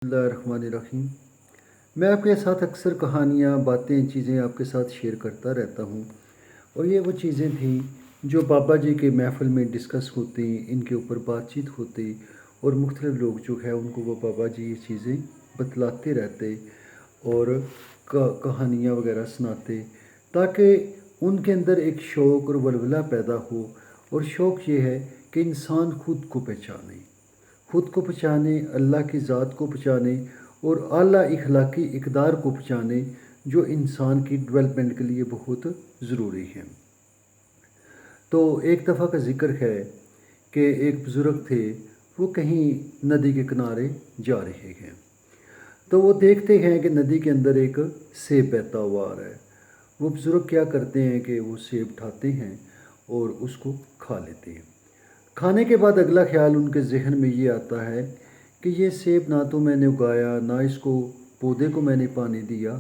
बिस्मिल्लाहिर्रहमानिर्रहीम। मैं आपके साथ अक्सर कहानियाँ, बातें, चीज़ें आपके साथ शेयर करता रहता हूँ। और ये वो चीज़ें थी जो बाबा जी के महफ़िल में डिस्कस होती, इनके ऊपर बातचीत होती और मुख्तलिफ़ लोग जो है उनको वो बाबा जी ये चीज़ें बतलाते रहते और कहानियाँ वगैरह सुनाते, ताकि उनके अंदर एक शौक़ और वलवला पैदा हो। और शौक़ ये है कि इंसान ख़ुद को पहचाने, ख़ुद को पहचाने, अल्लाह की ज़ात को पहचाने और आला इखलाकी इक़दार को पहचाने, जो इंसान की डेवलपमेंट के लिए बहुत ज़रूरी है। तो एक दफ़ा का ज़िक्र है कि एक बुज़ुर्ग थे, वो कहीं नदी के किनारे जा रहे हैं। तो वो देखते हैं कि नदी के अंदर एक सेब बहता हुआ आ रहा है। वो बुज़ुर्ग क्या करते हैं कि वो सेब उठाते हैं और उसको खा लेते हैं। खाने के बाद अगला ख़्याल उनके ज़हन में ये आता है कि ये सेब ना तो मैंने उगाया, ना इसको पौधे को मैंने पानी दिया,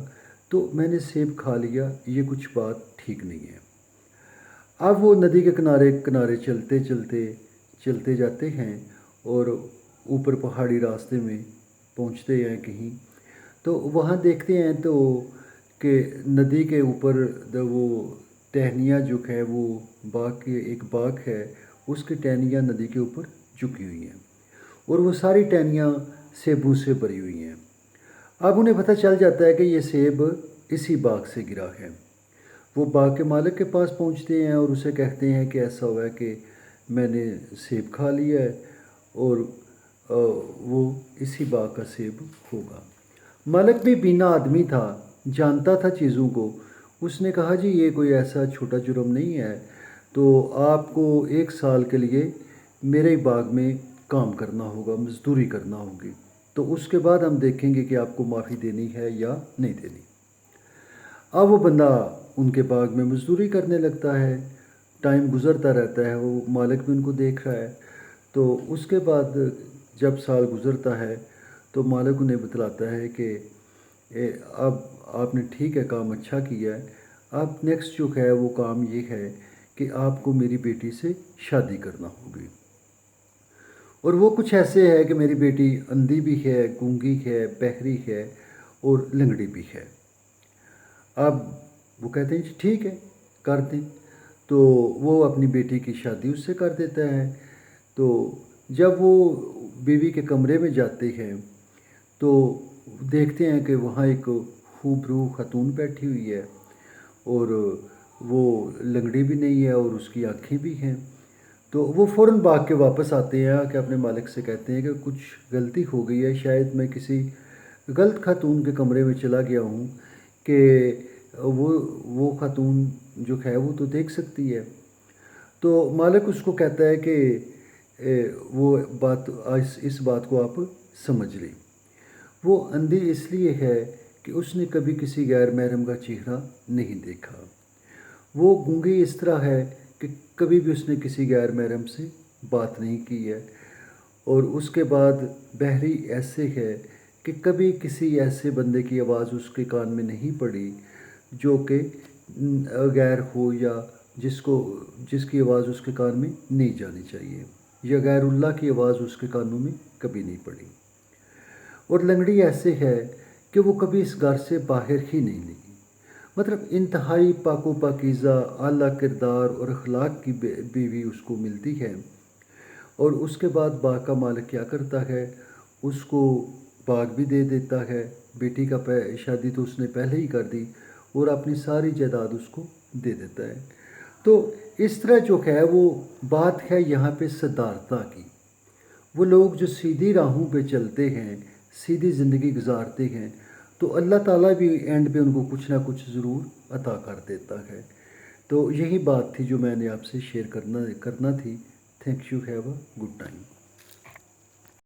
तो मैंने सेब खा लिया, ये कुछ बात ठीक नहीं है। अब वो नदी के किनारे किनारे चलते जाते हैं और ऊपर पहाड़ी रास्ते में पहुंचते हैं कहीं। तो वहाँ देखते हैं तो कि नदी के ऊपर वो टहनियाँ जो है, वो एक बाग है, उसकी टहनियाँ नदी के ऊपर झुकी हुई हैं और वो सारी टहनियाँ सेबों से भरी हुई हैं। अब उन्हें पता चल जाता है कि ये सेब इसी बाग से गिरा है। वो बाग के मालिक के पास पहुंचते हैं और उसे कहते हैं कि ऐसा हुआ है कि मैंने सेब खा लिया है और वो इसी बाग का सेब होगा। मालिक भी बीना आदमी था, जानता था चीज़ों को। उसने कहा, जी ये कोई ऐसा छोटा जुर्म नहीं है, तो आपको 1 साल के लिए मेरे बाग में काम करना होगा, मज़दूरी करना होगी, तो उसके बाद हम देखेंगे कि आपको माफ़ी देनी है या नहीं देनी। अब वो बंदा उनके बाग में मज़दूरी करने लगता है। टाइम गुज़रता रहता है, वो मालिक भी उनको देख रहा है। तो उसके बाद जब साल गुज़रता है तो मालिक उन्हें बतलाता है कि अब आपने ठीक है काम अच्छा किया है, अब नेक्स्ट जो है वो काम ये है कि आपको मेरी बेटी से शादी करना होगी। और वो कुछ ऐसे है कि मेरी बेटी अंधी भी है, गूंगी है, बहरी है और लंगड़ी भी है। अब वो कहते हैं जी ठीक है, कर दें। तो वो अपनी बेटी की शादी उससे कर देता है। तो जब वो बीवी के कमरे में जाते हैं तो देखते हैं कि वहाँ एक खूबरू खातून बैठी हुई है और वो लंगड़ी भी नहीं है और उसकी आँखें भी हैं। तो वो फ़ौरन भाग के वापस आते हैं कि अपने मालिक से कहते हैं कि कुछ गलती हो गई है, शायद मैं किसी गलत खातून के कमरे में चला गया हूँ कि वो खातून जो है वो तो देख सकती है। तो मालिक उसको कहता है कि वो बात, इस बात को आप समझ लें। वो अंधी इसलिए है कि उसने कभी किसी गैर महरम का चेहरा नहीं देखा। वो गूंगी इस तरह है कि कभी भी उसने किसी गैर महरम से बात नहीं की है। और उसके बाद बहरी ऐसे है कि कभी किसी ऐसे बंदे की आवाज़ उसके कान में नहीं पड़ी जो कि गैर हो या जिसकी आवाज़ उसके कान में नहीं जानी चाहिए, या गैरुल्लाह की आवाज़ उसके कानों में कभी नहीं पड़ी। और लंगड़ी ऐसे है कि वो कभी इस घर से बाहर ही नहीं निकली। मतलब इंतहाई पाको पाकीज़ा आला किरदार और अखलाक की बीवी उसको मिलती है। और उसके बाद बाग का मालिक क्या करता है, उसको बाग भी दे देता है। बेटी का शादी तो उसने पहले ही कर दी और अपनी सारी जायदाद उसको दे देता है। तो इस तरह जो है वो बात है यहाँ पे सदारता की। वो लोग जो सीधी राहों पे चलते हैं, सीधी ज़िंदगी गुजारते हैं, तो अल्लाह ताला भी एंड पे उनको कुछ ना कुछ ज़रूर अता कर देता है। तो यही बात थी जो मैंने आपसे शेयर करना थी। Thank you, have a good time.